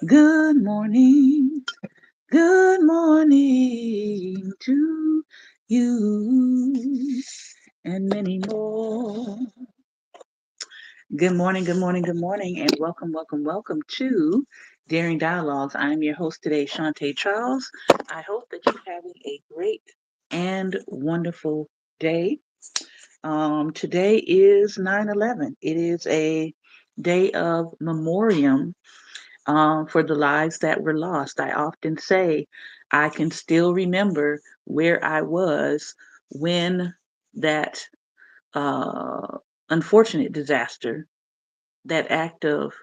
Good morning. Good morning to you and many more. Good morning, and welcome to Daring Dialogues. I'm your host today, Shantae Charles. I hope that you're having a great and wonderful day. Today is 9/11. It is a day of memoriam for the lives that were lost. I often say I can still remember where I was when that uh, unfortunate disaster, that act of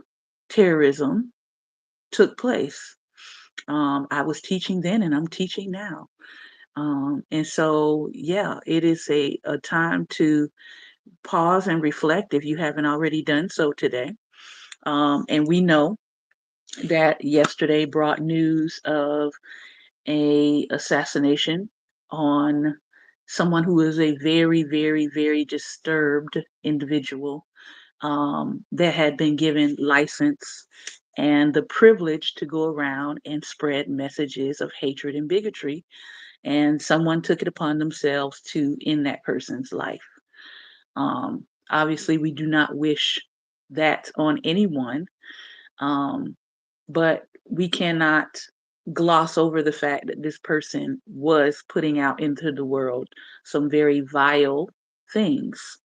terrorism took place. I was teaching then and I'm teaching now. And so, yeah, it is a time to pause and reflect if you haven't already done so today. And we know that yesterday brought news of a assassination on someone who is a very, very, very disturbed individual that had been given license and the privilege to go around and spread messages of hatred and bigotry. And someone took it upon themselves to end that person's life. Obviously, we do not wish that on anyone, um, but we cannot gloss over the fact that this person was putting out into the world some very vile things.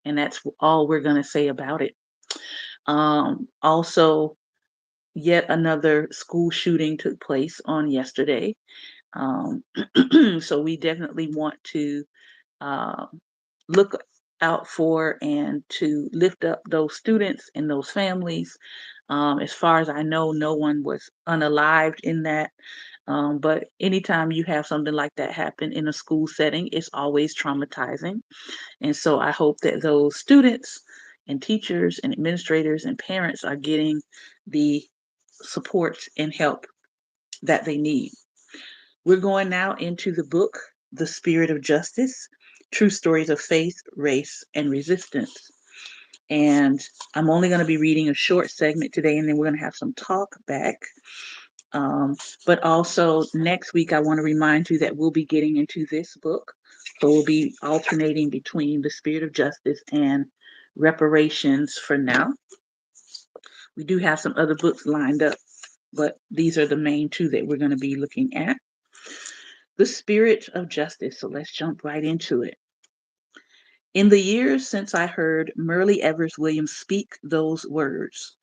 And that's all we're going to say about it. Also, yet another school shooting took place on yesterday. Um, so we definitely want to uh, look out for and to lift up those students and those families. As far as I know, no one was unalived in that. But anytime you have something like that happen in a school setting, it's always traumatizing. And so I hope that those students and teachers and administrators and parents are getting the support and help that they need. We're going now into the book, The Spirit of Justice: True Stories of Faith, Race, and Resistance. And I'm only going to be reading a short segment today, and then we're going to have some talk back. Um, but also next week, I want to remind you that we'll be getting into this book. So we'll be alternating between The Spirit of Justice and Reparations for now. We do have some other books lined up, but these are the main two that we're going to be looking at. The Spirit of Justice. So let's jump right into it. In the years since I heard Murray Evers Williams speak those words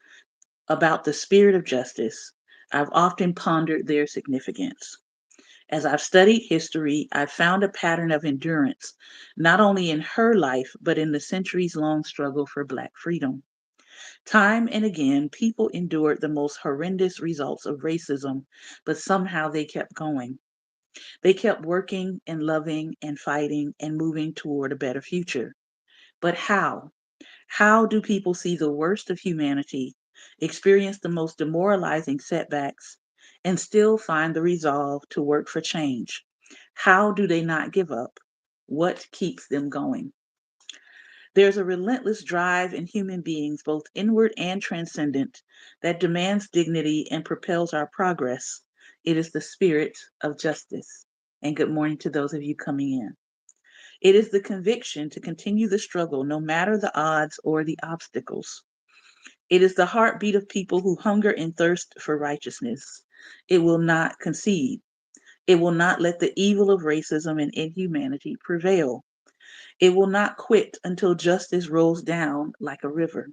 about the spirit of justice, I've often pondered their significance. As I've studied history, I've found a pattern of endurance, not only in her life, but in the centuries long struggle for Black freedom. Time and again, people endured the most horrendous results of racism, but somehow they kept going. They kept working and loving and fighting and moving toward a better future. But how? How do people see the worst of humanity, experience the most demoralizing setbacks, and still find the resolve to work for change? How do they not give up? What keeps them going? There's a relentless drive in human beings, both inward and transcendent, that demands dignity and propels our progress. It is the spirit of justice. And good morning to those of you coming in. It is the conviction to continue the struggle no matter the odds or the obstacles. It is the heartbeat of people who hunger and thirst for righteousness. It will not concede. It will not let the evil of racism and inhumanity prevail. It will not quit until justice rolls down like a river.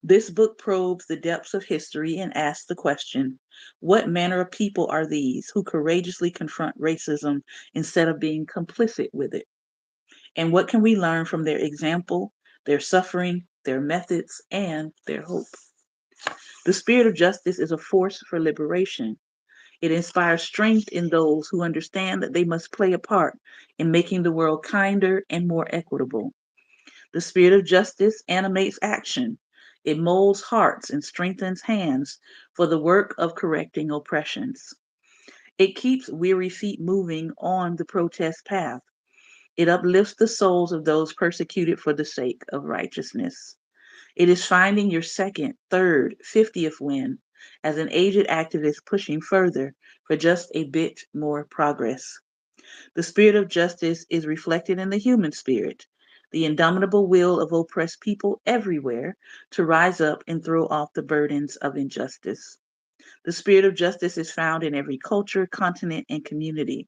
This book probes the depths of history and asks the question, what manner of people are these who courageously confront racism instead of being complicit with it? And what can we learn from their example, their suffering, their methods, and their hope? The spirit of justice is a force for liberation. It inspires strength in those who understand that they must play a part in making the world kinder and more equitable. The spirit of justice animates action. It molds hearts and strengthens hands for the work of correcting oppressions. It keeps weary feet moving on the protest path. It uplifts the souls of those persecuted for the sake of righteousness. It is finding your second, third, 50th win as an aged activist pushing further for just a bit more progress. The spirit of justice is reflected in the human spirit, the indomitable will of oppressed people everywhere to rise up and throw off the burdens of injustice. The spirit of justice is found in every culture, continent, and community.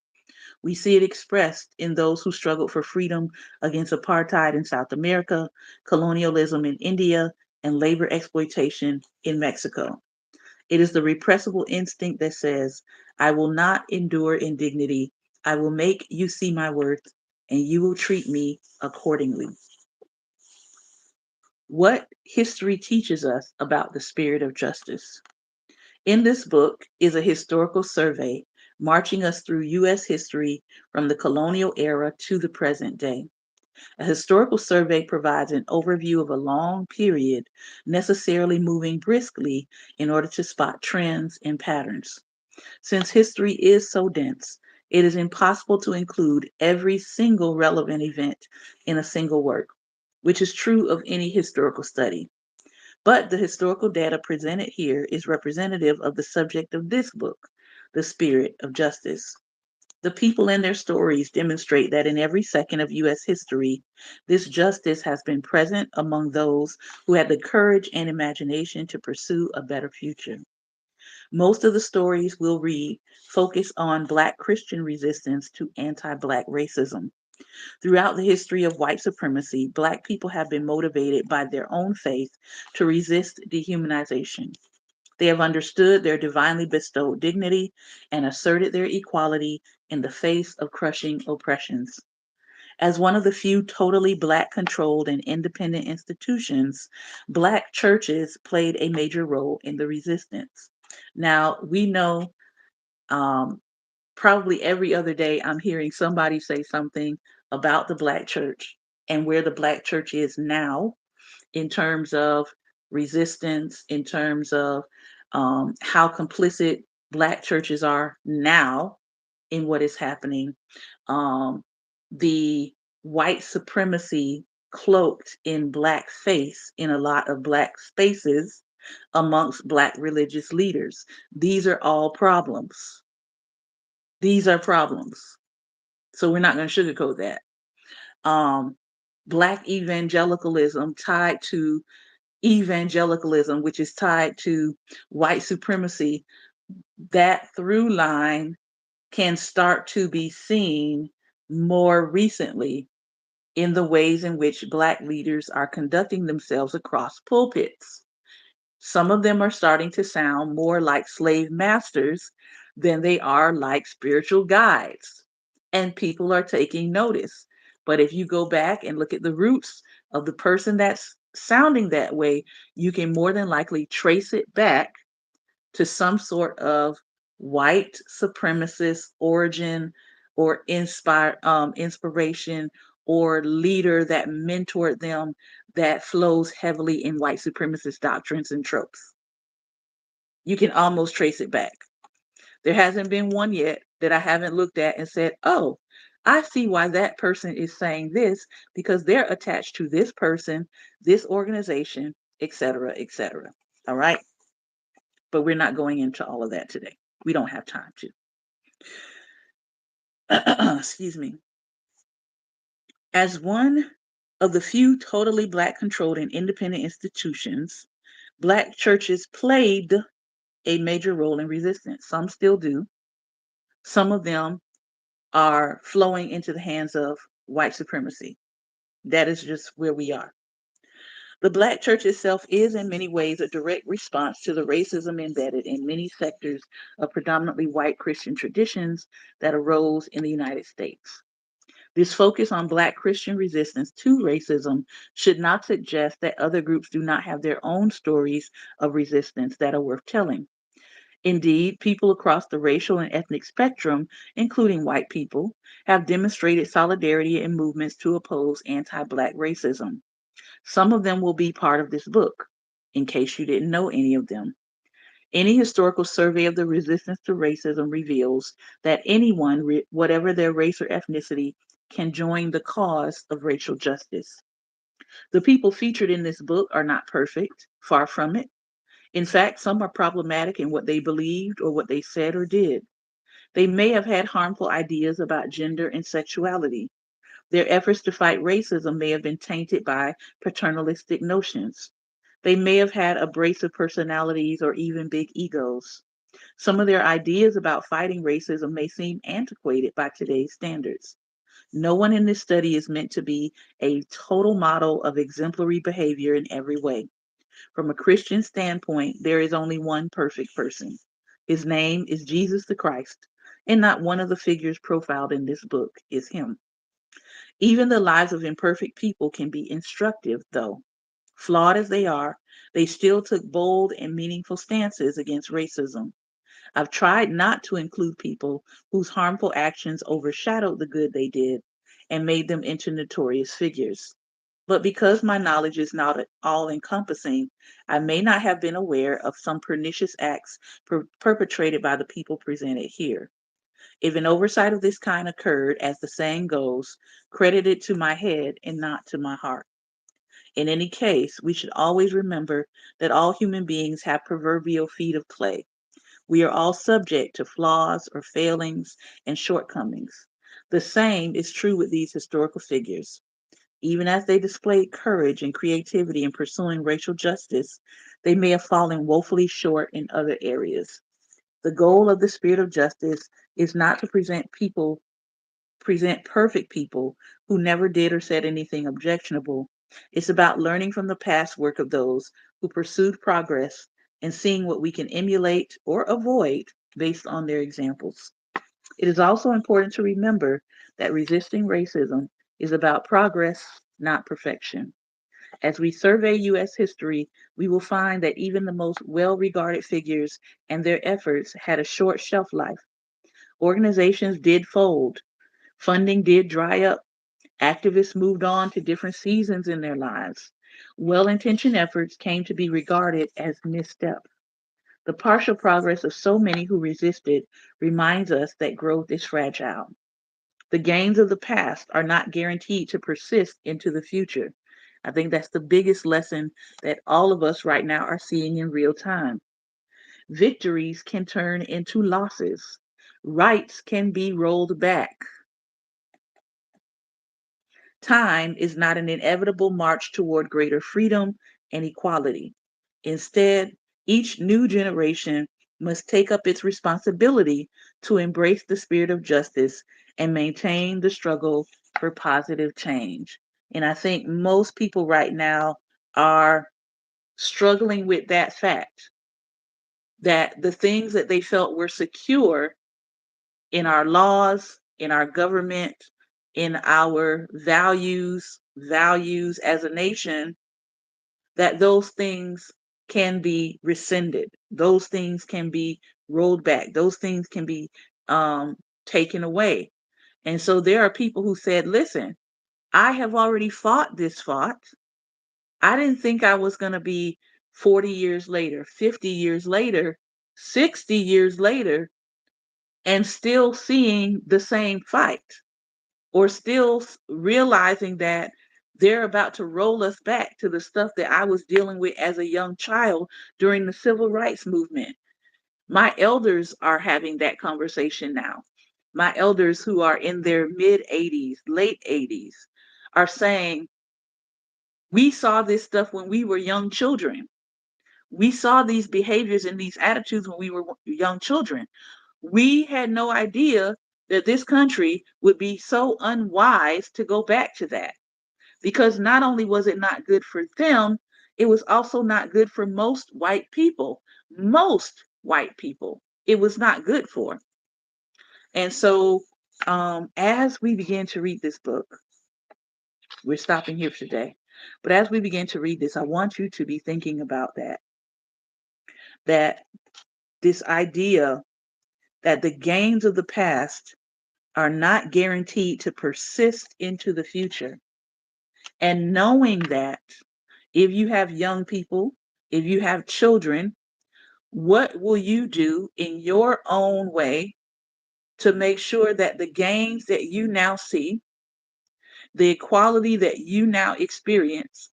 We see it expressed in those who struggled for freedom against apartheid in South America, colonialism in India, and labor exploitation in Mexico. It is the repressible instinct that says, I will not endure indignity. I will make you see my worth, and you will treat me accordingly. What history teaches us about the spirit of justice? In this book is a historical survey marching us through U.S. history from the colonial era to the present day. A historical survey provides an overview of a long period, necessarily moving briskly in order to spot trends and patterns. Since history is so dense, it is impossible to include every single relevant event in a single work, which is true of any historical study. But the historical data presented here is representative of the subject of this book, the spirit of justice. The people and their stories demonstrate that in every second of U.S. history, this justice has been present among those who had the courage and imagination to pursue a better future. Most of the stories we'll read focus on Black Christian resistance to anti Black racism. Throughout the history of white supremacy, Black people have been motivated by their own faith to resist dehumanization. They have understood their divinely bestowed dignity and asserted their equality in the face of crushing oppressions. As one of the few totally Black controlled and independent institutions, Black churches played a major role in the resistance. Now, we know um, probably every other day I'm hearing somebody say something about the Black church and where the Black church is now in terms of resistance, in terms of how complicit Black churches are now in what is happening. Um, the white supremacy cloaked in Black face in a lot of Black spaces amongst Black religious leaders. These are all problems. These are problems. So we're not going to sugarcoat that. Um, Black evangelicalism tied to evangelicalism, which is tied to white supremacy, that through line can start to be seen more recently in the ways in which Black leaders are conducting themselves across pulpits. Some of them are starting to sound more like slave masters than they are like spiritual guides. And people are taking notice. But if you go back and look at the roots of the person that's sounding that way, you can more than likely trace it back to some sort of white supremacist origin or inspiration or leader that mentored them that flows heavily in white supremacist doctrines and tropes. You can almost trace it back. There hasn't been one yet that I haven't looked at and said, oh, I see why that person is saying this because they're attached to this person, this organization, etc., etc. All right. But we're not going into all of that today. We don't have time to. Excuse me. As one of the few totally Black controlled and independent institutions, Black churches played a major role in resistance. Some still do. Some of them are flowing into the hands of white supremacy. That is just where we are. The Black church itself is in many ways a direct response to the racism embedded in many sectors of predominantly white Christian traditions that arose in the United States. This focus on Black Christian resistance to racism should not suggest that other groups do not have their own stories of resistance that are worth telling. Indeed, people across the racial and ethnic spectrum, including white people, have demonstrated solidarity in movements to oppose anti Black racism. Some of them will be part of this book, in case you didn't know any of them. Any historical survey of the resistance to racism reveals that anyone, whatever their race or ethnicity, can join the cause of racial justice. The people featured in this book are not perfect, far from it. In fact, some are problematic in what they believed or what they said or did. They may have had harmful ideas about gender and sexuality. Their efforts to fight racism may have been tainted by paternalistic notions. They may have had abrasive personalities or even big egos. Some of their ideas about fighting racism may seem antiquated by today's standards. No one in this study is meant to be a total model of exemplary behavior in every way. From a Christian standpoint, there is only one perfect person. His name is Jesus the Christ, and not one of the figures profiled in this book is him. Even the lives of imperfect people can be instructive, though. Flawed as they are, they still took bold and meaningful stances against racism. I've tried not to include people whose harmful actions overshadowed the good they did and made them into notorious figures. But because my knowledge is not all encompassing, I may not have been aware of some pernicious acts perpetrated by the people presented here. If an oversight of this kind occurred, as the saying goes, credit it to my head and not to my heart. In any case, we should always remember that all human beings have proverbial feet of clay. We are all subject to flaws or failings and shortcomings. The same is true with these historical figures. Even as they displayed courage and creativity in pursuing racial justice, they may have fallen woefully short in other areas. The goal of the spirit of justice is not to present perfect people who never did or said anything objectionable. It's about learning from the past work of those who pursued progress and seeing what we can emulate or avoid based on their examples. It is also important to remember that resisting racism is about progress, not perfection. As we survey U.S. history, we will find that even the most well regarded figures and their efforts had a short shelf life. Organizations did fold, funding did dry up, activists moved on to different seasons in their lives. Well intentioned efforts came to be regarded as missteps. The partial progress of so many who resisted reminds us that growth is fragile. The gains of the past are not guaranteed to persist into the future. I think that's the biggest lesson that all of us right now are seeing in real time. Victories can turn into losses. Rights can be rolled back. Time is not an inevitable march toward greater freedom and equality. Instead, each new generation must take up its responsibility to embrace the spirit of justice and maintain the struggle for positive change. And I think most people right now are struggling with that fact that the things that they felt were secure in our laws, in our government, in our values as a nation, that those things can be rescinded. Those things can be rolled back. Those things can be um, taken away. And so there are people who said, listen, I have already fought this fight. I didn't think I was going to be 40 years later, 50 years later, 60 years later, and still seeing the same fight, or still realizing that they're about to roll us back to the stuff that I was dealing with as a young child during the civil rights movement. My elders are having that conversation now. My elders who are in their mid 80s, late 80s, are saying, we saw this stuff when we were young children. We saw these behaviors and these attitudes when we were young children. We had no idea that this country would be so unwise to go back to that, because not only was it not good for them, it was also not good for most white people. Most white people, it was not good for. And so, as we begin to read this book, we're stopping here for today. But as we begin to read this, I want you to be thinking about that this idea that the gains of the past are not guaranteed to persist into the future. And knowing that if you have young people, if you have children, what will you do in your own way to make sure that the gains that you now see the equality that you now experience,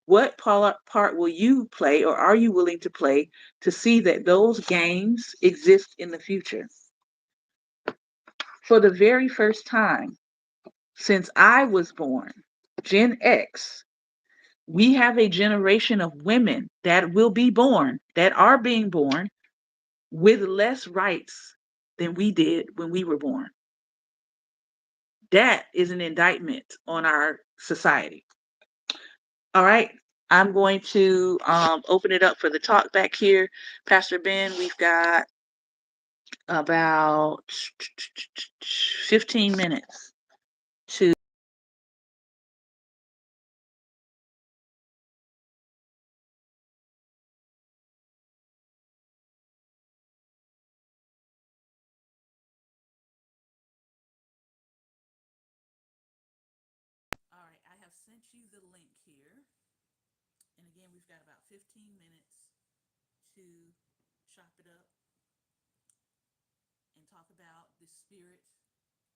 what part will you play or are you willing to play to see that those gains exist in the future? For the very first time since I was born, Gen X, we have a generation of women that will be born, that are being born with less rights than we did when we were born. That is an indictment on our society. All right. I'm going to open it up for the talk back here. Pastor Ben, we've got about 15 minutes to. All right, I have sent you the link here. And again, we've got about 15 minutes to chop it up and talk about the spirit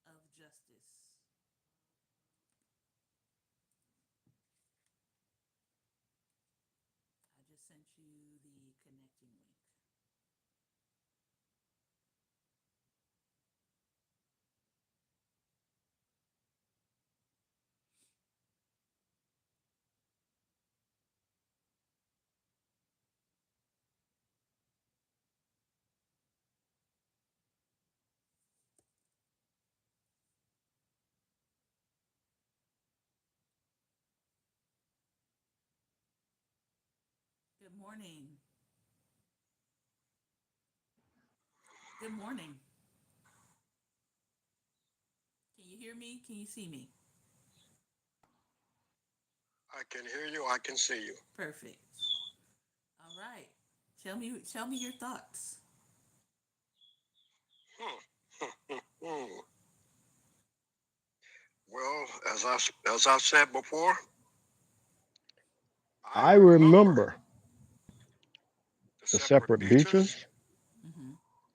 of justice. I just sent you the connecting link. Good morning. Good morning. Can you hear me? Can you see me? I can hear you. I can see you. Perfect. All right. Tell me your thoughts. Hmm. Well, as I said before, I I remember remember the the separate separate beaches, beaches, Mm-hmm.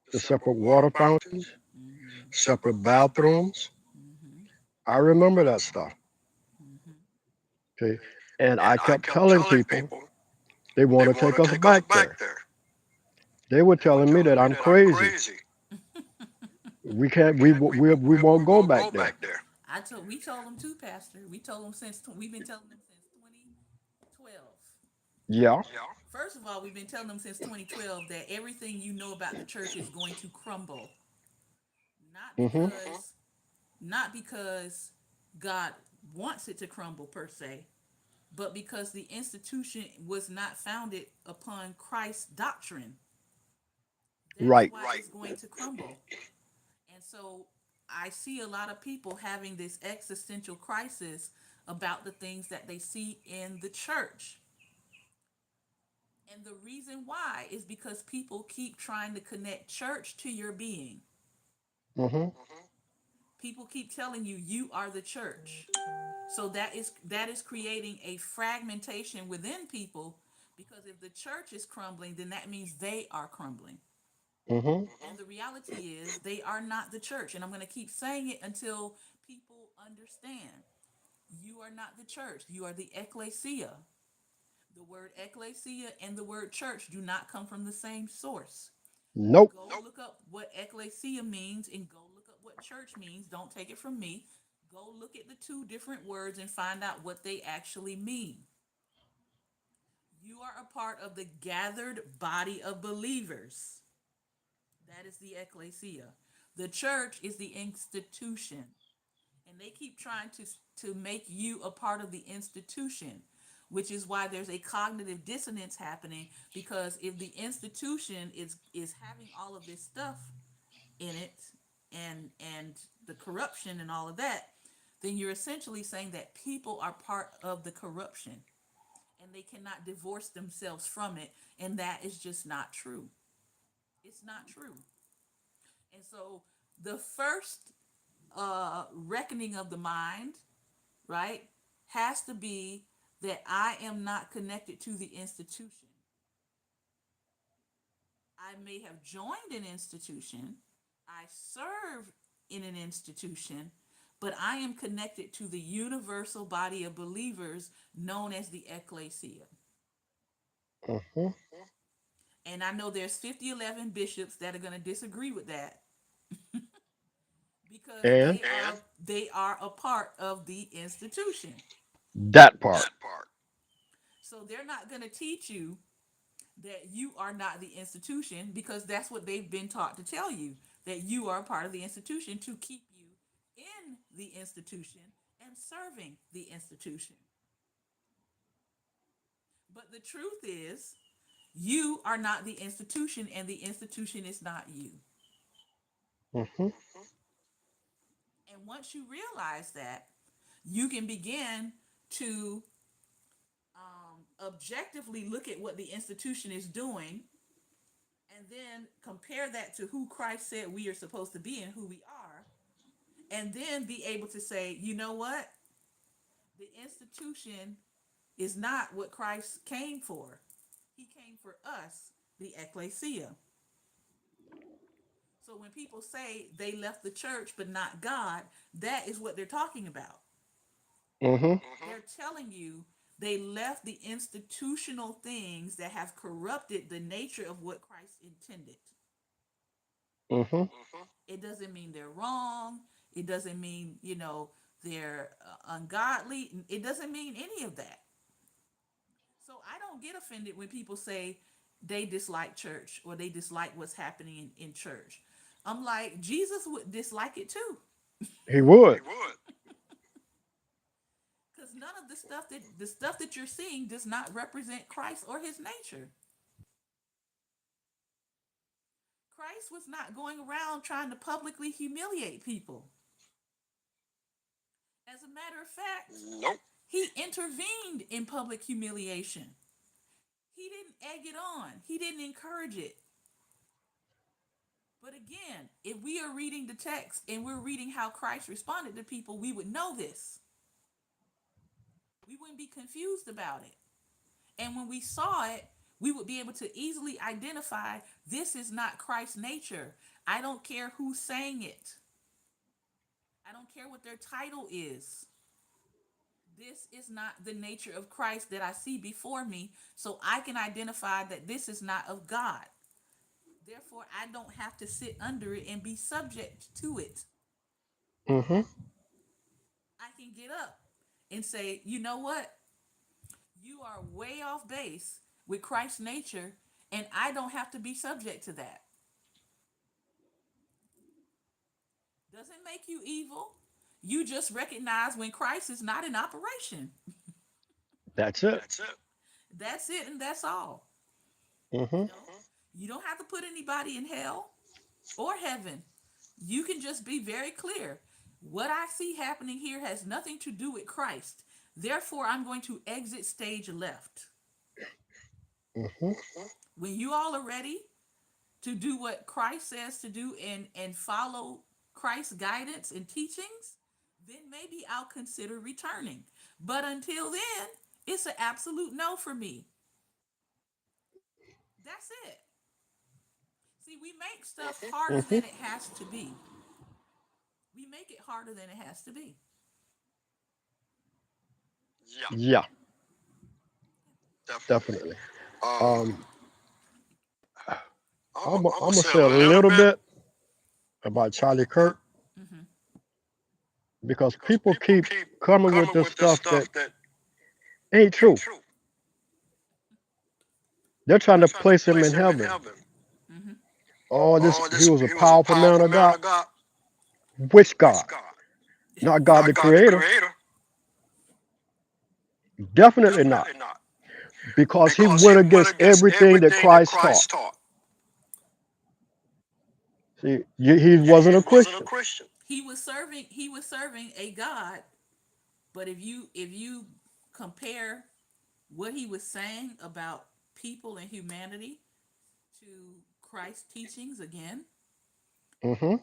the the separate separate water water fountains, fountains, Mm-hmm. separate separate bathrooms. bathrooms. Mm-hmm. I remember that stuff. Mm-hmm. Okay. And And I I kept kept telling telling people people they they want to want take to us take us back back there. there. They were They were telling me telling that me I'm that I'm crazy. crazy. We can't, we We won't go won't back go there. back there. We told them too, Pastor. We told them we've been telling them since 2012. Yeah. Yeah. First of all, we've been telling them since 2012 that everything you know about the church is going to crumble. Not Hmm. because not because God wants it to crumble per se, but because the institution was not founded upon Christ's doctrine. That's Right. why it's going to crumble. And so I see a lot of people having this existential crisis about the things that they see in the church. And the reason why is because people keep trying to connect church to your being. Hmm. Hmm. People keep telling you you are the church. So that is creating a fragmentation within people because if the church is crumbling, then that means they are crumbling. Hmm. And the reality is they are not the church. And I'm going to keep saying it until people understand. You are not the church. You are the ecclesia. The word ecclesia and the word church do not come from the same source. Nope. Go look up what ecclesia means and go look up what church means. Don't take it from me. Go look at the two different words and find out what they actually mean. You are a part of the gathered body of believers. That is the ecclesia. The church is the institution. And they keep trying to make you a part of the institution, which is why there's a cognitive dissonance happening because if the institution is having all of this stuff in it and the corruption and all of that, then you're essentially saying that people are part of the corruption and they cannot divorce themselves from it, and that is just not true. It's not true. And so the first reckoning of the mind, right, has to be that I am not connected to the institution. I may have joined an institution, I serve in an institution, but I am connected to the universal body of believers known as the ecclesia. Mm-hmm. And I know there's 5011 bishops that are going to disagree with that because And they are a part of the institution. that part. That part. So they're not going to teach you that you are not the institution because that's what they've been taught to tell you, that you are a part of the institution to keep you in the institution and serving the institution. But the truth is, you are not the institution and the institution is not you. Mm-hmm. And once you realize that, you can begin to objectively look at what the institution is doing and then compare that to who Christ said we are supposed to be and who we are, and then be able to say, you know what? The institution is not what Christ came for. He came for us, the ecclesia. So when people say they left the church but not God, that is what they're talking about. Mm-hmm. They're telling you they left the institutional things that have corrupted the nature of what Christ intended. Mm-hmm. It doesn't mean they're wrong. It doesn't mean, they're ungodly. It doesn't mean any of that. So I don't get offended when people say they dislike church or they dislike what's happening in church. I'm like, Jesus would dislike it too. He would. He would. Because none of the stuff that you're seeing does not represent Christ or his nature. Christ was not going around trying to publicly humiliate people. As a matter of fact, Nope. he intervened in public humiliation. He didn't egg it on, he didn't encourage it. But again, if we are reading the text and we're reading how Christ responded to people, we would know this. We wouldn't be confused about it. And when we saw it, we would be able to easily identify this is not Christ's nature. I don't care who's saying it, I don't care what their title is. This is not the nature of Christ that I see before me, so I can identify that this is not of God. Therefore, I don't have to sit under it and be subject to it. Mm-hmm. I can get up and say, you know what? You are way off base with Christ's nature, and I don't have to be subject to that. Doesn't make you evil. You just recognize when Christ is not in operation. That's it. That's it. That's it, and that's all. Mm-hmm. You know, you don't have to put anybody in hell or heaven. You can just be very clear. What I see happening here has nothing to do with Christ. Therefore, I'm going to exit stage left. Mm-hmm. When you all are ready to do what Christ says to do and follow Christ's guidance and teachings, then maybe I'll consider returning. But until then, it's an absolute no for me. That's it. See, we make stuff harder Mm-hmm. than it has to be. We make it harder than it has to be. Yeah, Yeah, definitely. definitely. Um, Um, I'm I'm gonna gonna say say a a little little bit bit about Charlie Kirk Mm-hmm. because because people people keep keep coming with coming this with this stuff that stuff that ain't ain't true. true. They're trying They're to trying to place him in place him in heaven. heaven. Mm-hmm. Oh, this Oh, he this was a he was a powerful man powerful of man God. of God. Which Which God? God? Not God the Not God the Creator. Creator. Definitely not, Definitely not. because he Because he went went against against everything that everything that Christ taught. Christ taught. See, he wasn't He a wasn't a Christian. Christian. He was serving a God, but if you compare what he was saying about people and humanity to Christ's teachings again, Mm-hmm.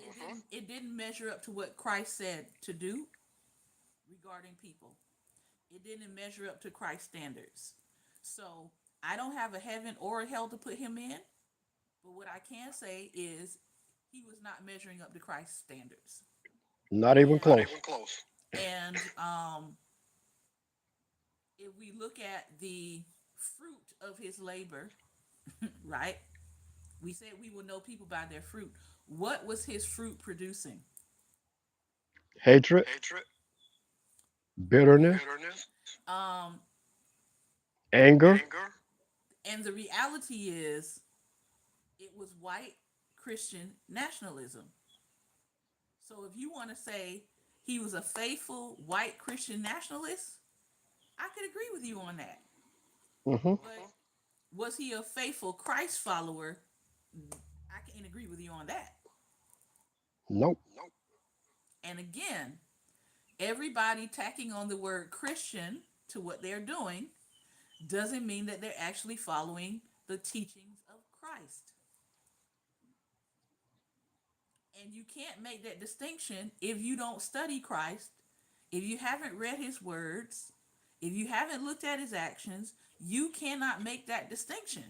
it didn't measure up to what Christ said to do regarding people. It didn't measure up to Christ's standards. So I don't have a heaven or a hell to put him in, but what I can say is he was not measuring up to Christ's standards. Not even And Not close. even close. and if we look at the fruit of his labor, right? We said we will know people by their fruit. What was his fruit producing? Hatred, Hatred, bitterness, bitterness, Um, anger. anger. and the reality is, it was white Christian nationalism. So if you want to say he was a faithful white Christian nationalist, I could agree with you on that. Hmm. But was he a faithful Christ follower? I can't agree with you on that. Nope. Nope. And again, everybody tacking on the word Christian to what they're doing doesn't mean that they're actually following the teachings of Christ. And you can't make that distinction if you don't study Christ, if you haven't read his words, if you haven't looked at his actions. You cannot make that distinction.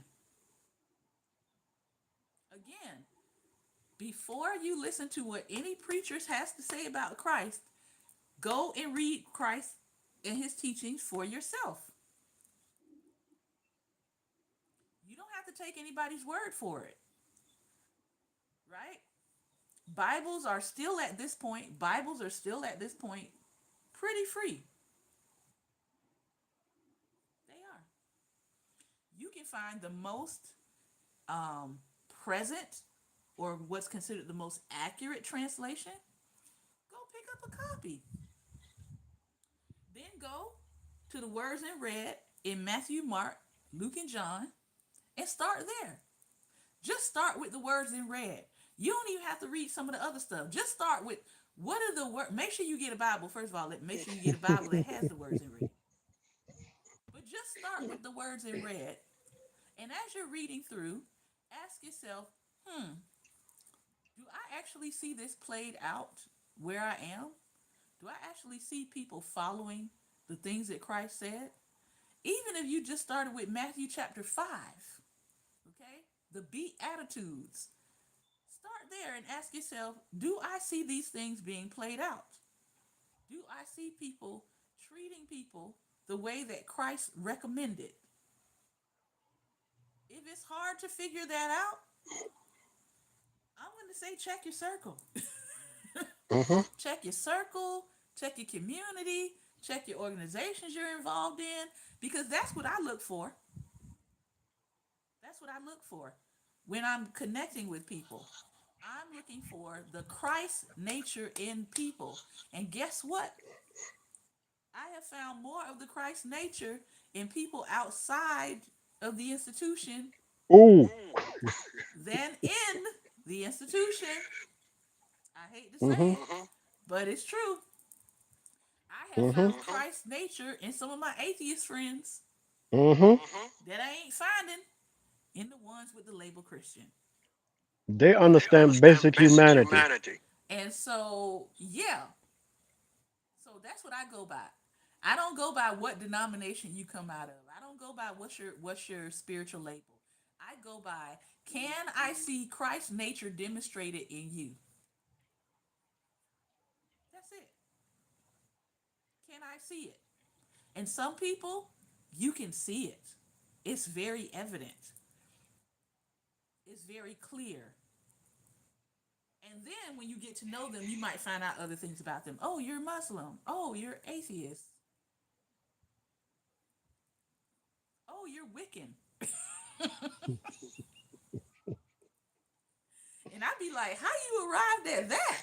Again, before you listen to what any preachers has to say about Christ, go and read Christ and his teachings for yourself. You don't have to take anybody's word for it, right? Bibles are still at this point pretty free. They are. You can find the most um, present, or what's considered the most accurate translation. Go pick up a copy. Then go to the words in red in Matthew, Mark, Luke, and John, and start there. Just start with the words in red. You don't even have to read some of the other stuff. Just start with what are the words. Make sure you get a Bible. First of all, make sure you get a Bible that has the words in red. But just start with the words in red. And as you're reading through, ask yourself, do I actually see this played out where I am? Do I actually see people following the things that Christ said? Even if you just started with Matthew chapter 5, okay? The Beatitudes. Start there and ask yourself, do I see these things being played out? Do I see people treating people the way that Christ recommended? If it's hard to figure that out, I'm going to say check your circle. Hmm. Check your circle, check your community, check your organizations you're involved in, because that's what I look for. That's what I look for when I'm connecting with people. I'm looking for the Christ nature in people. And guess what? I have found more of the Christ nature in people outside of the institution Ooh. Ooh. than in the institution. I hate to say Hmm. it, but it's true. I have Hmm. found Christ nature in some of my atheist friends Hmm. that I ain't finding in the ones with the label Christian. They They understand understand basic basic humanity. humanity. And so, yeah, so that's what I go by. I don't go by what denomination you come out of. I don't go by what's your spiritual label. I go by, can I see Christ's nature demonstrated in you? That's it. Can I see it? And some people, you can see it. It's very evident. It's very clear. And then when you get to know them, you might find out other things about them. Oh, you're Muslim. Oh, you're atheist. Oh, you're Wiccan. And I'd be like, how you arrived at that?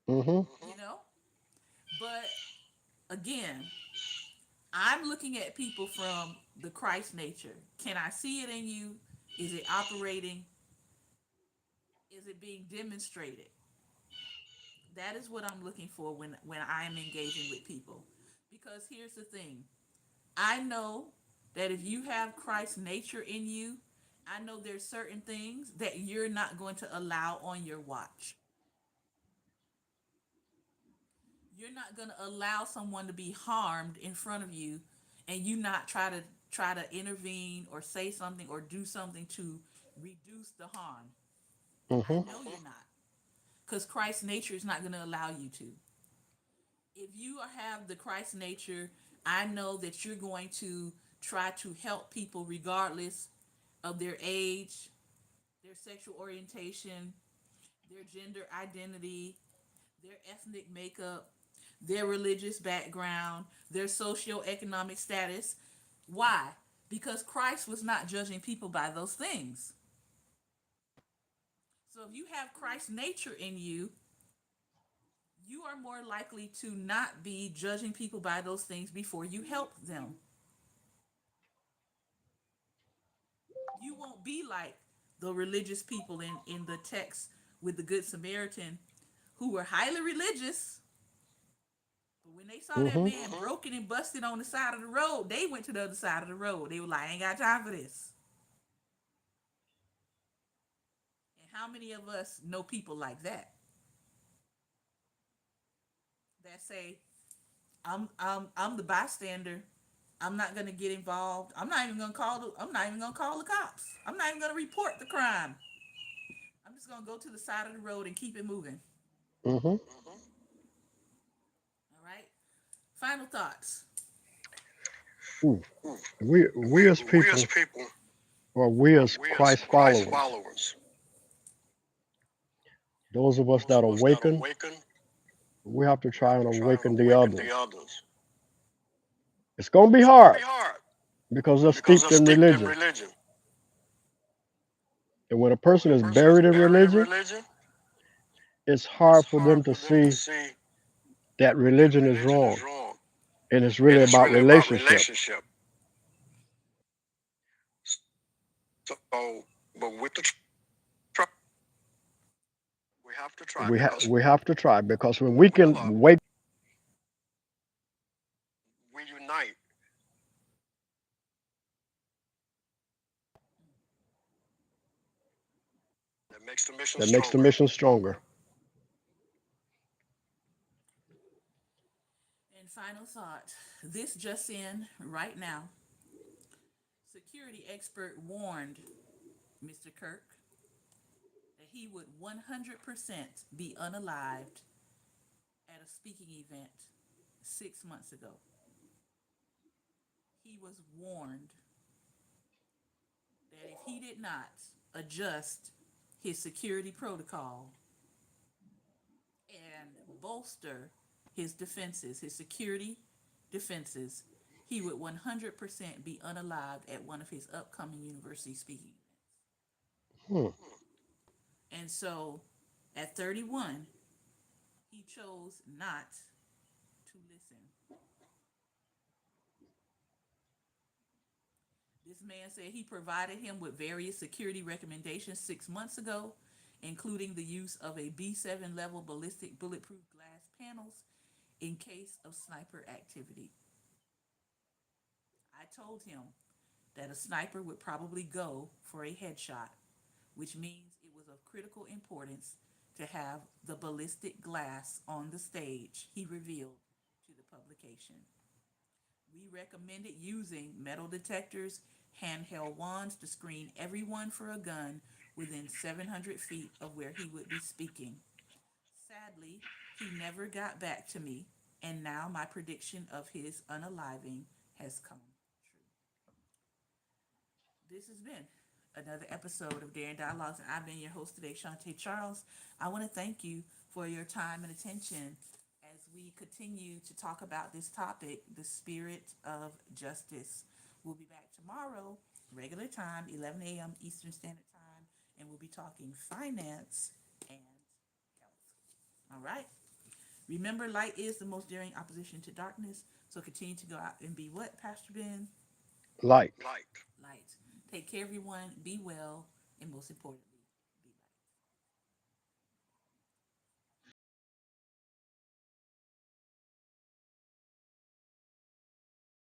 Hmm. You know? But again, I'm looking at people from the Christ nature. Can I see it in you? Is it operating? Is it being demonstrated? That is what I'm looking for when I am engaging with people. Because here's the thing. I know that if you have Christ's nature in you, I know there's certain things that you're not going to allow on your watch. You're not going to allow someone to be harmed in front of you and you not try to intervene or say something or do something to reduce the harm. I Hmm. know you're not, because Christ's nature is not going to allow you to. If you have the Christ nature, I know that you're going to try to help people regardless of their age, their sexual orientation, their gender identity, their ethnic makeup, their religious background, their socioeconomic status. Why? Because Christ was not judging people by those things. So if you have Christ's nature in you, you are more likely to not be judging people by those things before you help them. You won't be like the religious people in the text with the Good Samaritan who were highly religious. But when they saw that Mm-hmm. man broken and busted on the side of the road, they went to the other side of the road. They were like, I ain't got time for this. And how many of us know people like that? That say, I'm the bystander. I'm not gonna get involved. I'm not even gonna call the cops. I'm not even gonna report the crime. I'm just gonna go to the side of the road and keep it moving. Mm-hmm. All right. Final thoughts. Ooh. Hmm. We as We as people, people, or we or as we as Christ Christ followers, followers, those of us those that of us that awaken, awaken, we have to we try have and to try and awaken the awaken the others. others. It's gonna be It's going to hard be hard because they're because steeped they're in steeped in religion. religion. And when a And when person a is person is buried in buried in religion, religion, it's it's hard for hard them to for them to see see that that religion is religion is wrong. wrong. And it's And really it's about really about relationship. relationship. So, but with the try, we have to try because We have to try because when we when we can love, wake we unite. That makes the mission that makes the stronger. mission stronger. And final thought. This just in right now. Security expert warned Mr. Kirk that he would 100% be unalived at a speaking event 6 months ago. He was warned that if he did not adjust his security protocol and bolster his defenses, his security defenses, he would 100% be unalived at one of his upcoming university speaking events. Hmm. And so at 31, he chose not to listen. This man said he provided him with various security recommendations 6 months ago, including the use of a B7 level ballistic bulletproof glass panels in case of sniper activity. I told him that a sniper would probably go for a headshot, which means it was of critical importance to have the ballistic glass on the stage, he revealed to the publication. We recommended using metal detectors, handheld wands to screen everyone for a gun within 700 feet of where he would be speaking. Sadly, he never got back to me, and now my prediction of his unaliving has come true. This has been another episode of Daring Dialogues, and I've been your host today, Shantae Charles. I want to thank you for your time and attention as we continue to talk about this topic, the spirit of justice. We'll be back tomorrow, regular time, 11 a.m. Eastern Standard Time, and we'll be talking finance and health. All right? Remember, light is the most daring opposition to darkness, so continue to go out and be what, Pastor Ben? Light. Light. Light. Take care, everyone. Be well, and most importantly,